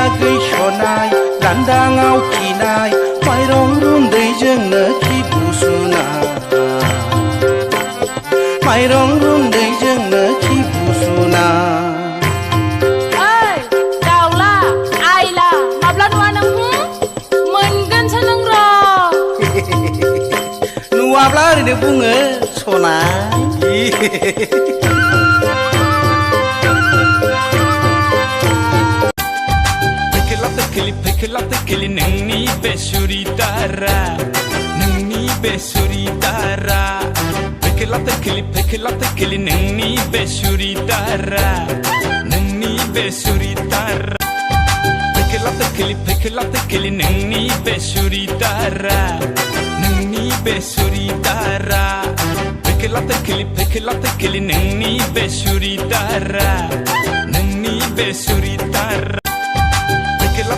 आगै सनाय लांदाङाव खिनाय माइरं रुन्दैजोंनो खिबु सुनाय माइरं रुन्दैजोंनो खिबु सुनाय ओइ दाउला आइला माब्ला नुवा नों मोनगोनसो नों र' नुवाब्ला ओरैनो बुङो सनाय Pekela tekeli nengni besuri dara nengni besuri dara Pekela tekeli nengni besuri dara nengni besuri dara Pekela tekeli nengni besuri dara nengni besuri dara Pekela tekeli nengni besuri dara nengni besuri dara Pekela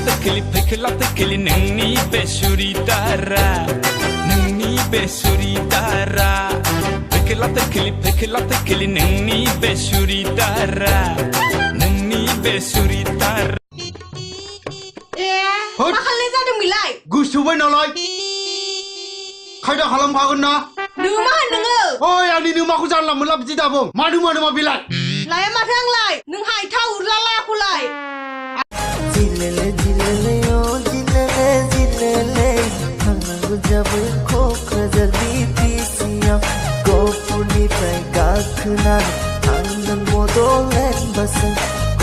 tekeli nengni besuri dara nengni besuri dara Pekela tekeli nengni besuri dara nengni besuri dara मा खालामनाय जादों बिलाय गुसुबाय नालाय खायदा खालामखागोन ना नोमा नोङो ओइ आंनि नोमाखौ जानला मोनला बिदि दाबुं मानो मा बिलाय लाया माथो आंलाय नों हायथा उरला लायाखौलाय जिलेले जिलेले ओ जिलेले जिलेले थांनांगौ जाबाय क'क्राझार BTCआव गहपुरनिफ्राय गाखोनानै थांगोन बड'लेण्ड बासजों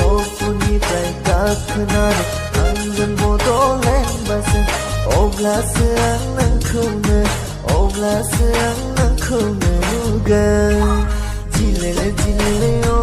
गहपुरनिफ्राय गाखोनानै थांगोन बड'लेण्ड बासजों अब्लासो आं नोंखौनो नुगोन जिलेले जिलेले ओ